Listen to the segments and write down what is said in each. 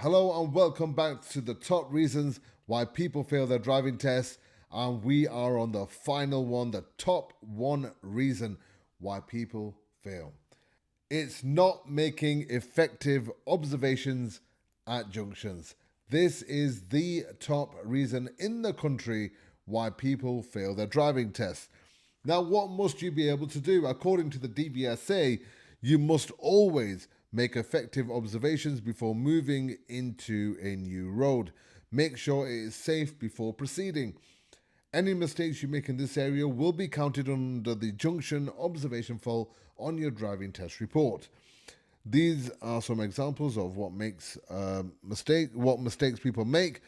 Hello and welcome back to the top reasons why people fail their driving test. And we are on the final one, the top one reason why people fail. It's not making effective observations at junctions. This is the top reason in the country why people fail their driving test. Now, what must you be able to do? According to the DVSA, you must always make effective observations before moving into a new road. Make sure it is safe before proceeding. Any mistakes you make in this area will be counted under the junction observation fault on your driving test report. These are some examples of what mistakes people make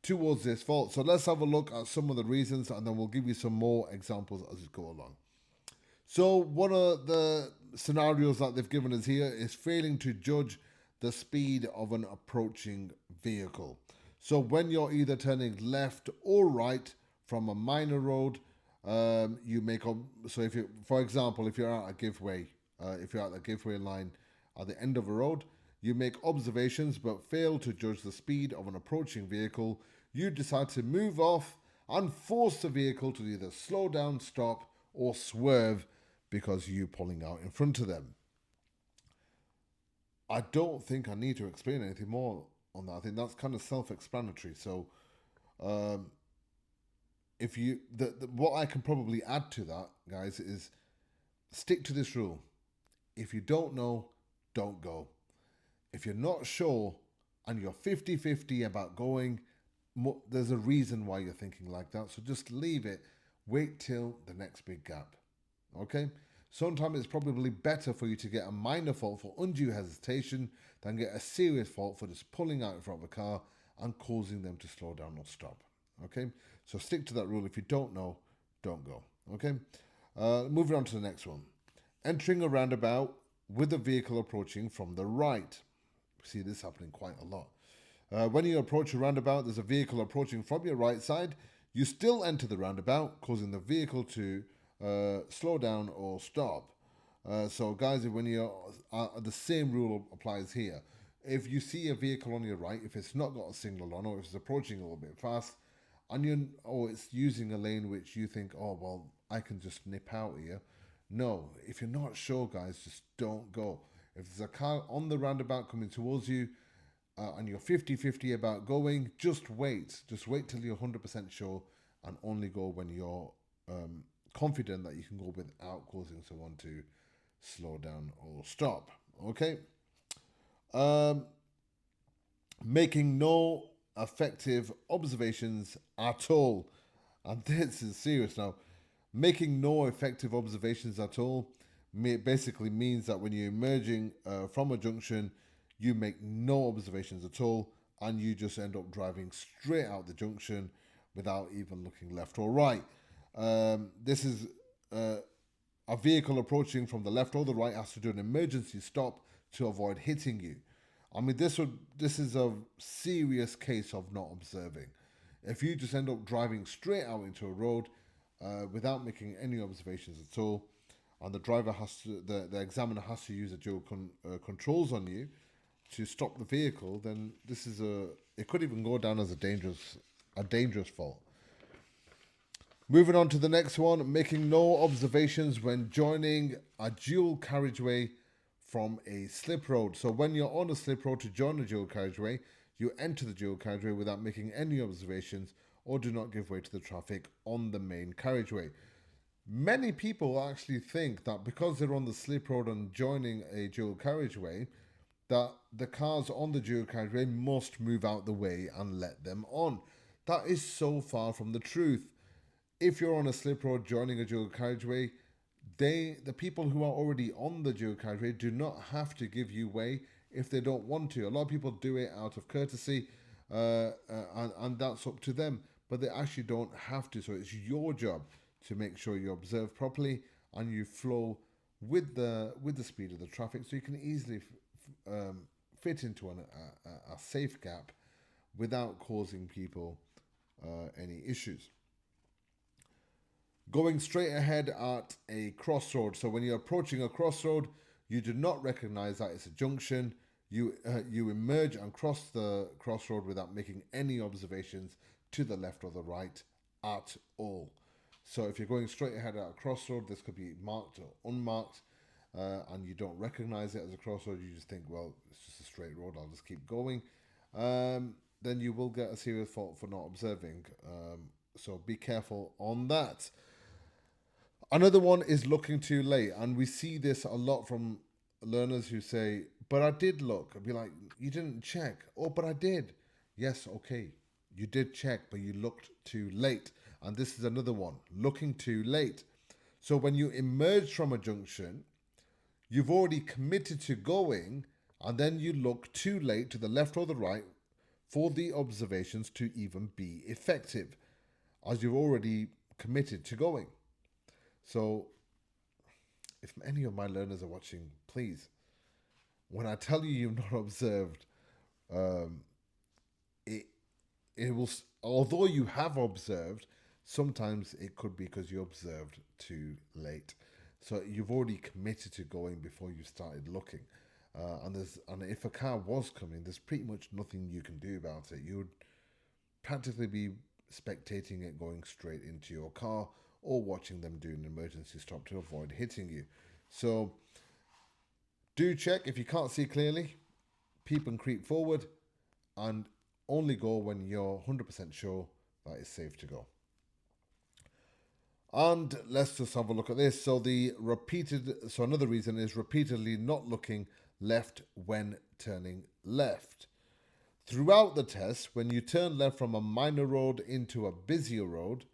towards this fault. So let's have a look at some of the reasons, and then we'll give you some more examples as we go along. So one of the scenarios that they've given us here is failing to judge the speed of an approaching vehicle. So when you're either turning left or right from a minor road, you make up. So if you, for example, if you're at a giveaway, if you're at the giveaway line at the end of a road, you make observations but fail to judge the speed of an approaching vehicle. You decide to move off and force the vehicle to either slow down, stop, or swerve because you're pulling out in front of them. I don't think I need to explain anything more on that. I think that's kind of self-explanatory. So, if you, what I can probably add to that, guys, is stick to this rule. If you don't know, don't go. If you're not sure and you're 50-50 about going, there's a reason why you're thinking like that. So just leave it. Wait till the next big gap. Okay? Sometimes it's probably better for you to get a minor fault for undue hesitation than get a serious fault for just pulling out in front of a car and causing them to slow down or stop. Okay? So stick to that rule. If you don't know, don't go. Okay? Moving on to the next one. Entering a roundabout with a vehicle approaching from the right. We see this happening quite a lot. When you approach a roundabout, there's a vehicle approaching from your right side. You still enter the roundabout, causing the vehicle to slow down or stop. So, guys, when you're the same rule applies here. If you see a vehicle on your right, if it's not got a signal on, or if it's approaching a little bit fast, or it's using a lane which you think, oh well, I can just nip out here. No, if you're not sure, guys, just don't go. If there's a car on the roundabout coming towards you, and you're 50-50 about going, just wait. Just wait till you're 100% sure and only go when you're confident that you can go without causing someone to slow down or stop. Okay? Making no effective observations at all. And this is serious now. Making no effective observations at all basically means that when you're emerging from a junction, you make no observations at all and you just end up driving straight out the junction without even looking left or right. This is a vehicle approaching from the left or the right has to do an emergency stop to avoid hitting you. I mean, this is a serious case of not observing. If you just end up driving straight out into a road without making any observations at all, and the driver the examiner has to use a dual controls on you to stop the vehicle, then it could even go down as a dangerous fault. Moving on to the next one, making no observations when joining a dual carriageway from a slip road. So when you're on a slip road to join a dual carriageway, you enter the dual carriageway without making any observations or do not give way to the traffic on the main carriageway. Many people actually think that because they're on the slip road and joining a dual carriageway, that the cars on the dual carriageway must move out the way and let them on. That is so far from the truth. If you're on a slip road joining a dual carriageway, the people who are already on the dual carriageway do not have to give you way if they don't want to. A lot of people do it out of courtesy, and that's up to them. But they actually don't have to. So it's your job to make sure you observe properly and you flow with the speed of the traffic, so you can easily fit into a safe gap without causing people any issues. Going straight ahead at a crossroad. So when you're approaching a crossroad, you do not recognize that it's a junction. You emerge and cross the crossroad without making any observations to the left or the right at all. So if you're going straight ahead at a crossroad, this could be marked or unmarked, and you don't recognize it as a crossroad. You just think, well, it's just a straight road. I'll just keep going. Then you will get a serious fault for not observing. So be careful on that. Another one is looking too late, and we see this a lot from learners who say, "But I did look." I'd be like, "You didn't check." "Oh, but I did." Yes, okay, you did check, but you looked too late. And this is another one, looking too late. So when you emerge from a junction, you've already committed to going, and then you look too late to the left or the right for the observations to even be effective, as you've already committed to going. So if any of my learners are watching, please, when I tell you you've not observed, um, it it will. Although you have observed, sometimes it could be because you observed too late. So you've already committed to going before you started looking, and if a car was coming, there's pretty much nothing you can do about it. You would practically be spectating it going straight into your car or watching them do an emergency stop to avoid hitting you. So do check if you can't see clearly, peep and creep forward, and only go when you're 100% sure that it's safe to go. And let's just have a look at this. So another reason is repeatedly not looking left when turning left. Throughout the test, when you turn left from a minor road into a busier road,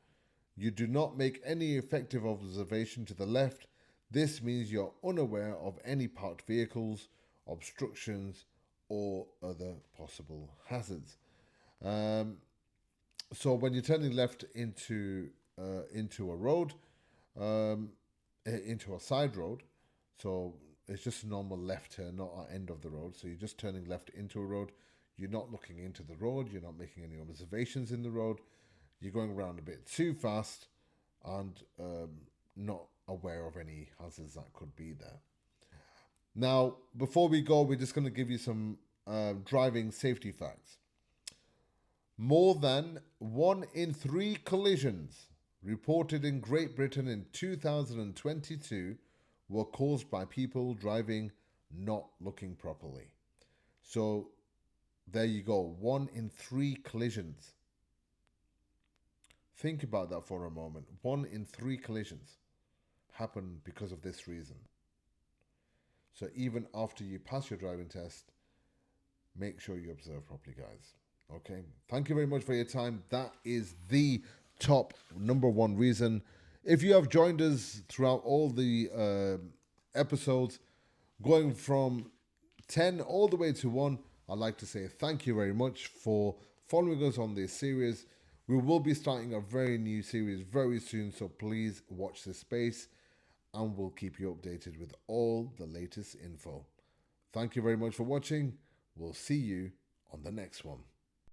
you do not make any effective observation to the left. This means you're unaware of any parked vehicles, obstructions, or other possible hazards. So when you're turning left into a road, into a side road, so it's just a normal left turn, not an end of the road. So you're just turning left into a road. You're not looking into the road. You're not making any observations in the road. You're going around a bit too fast and not aware of any hazards that could be there. Now, before we go, we're just going to give you some driving safety facts. More than 1 in 3 collisions reported in Great Britain in 2022 were caused by people driving not looking properly. So there you go, 1 in 3 collisions. Think about that for a moment. 1 in 3 collisions happen because of this reason. So even after you pass your driving test, make sure you observe properly, guys. Okay. Thank you very much for your time. That is the top number one reason. If you have joined us throughout all the episodes, going from 10 all the way to 1, I'd like to say thank you very much for following us on this series. We will be starting a very new series very soon, so please watch this space and we'll keep you updated with all the latest info. Thank you very much for watching. We'll see you on the next one.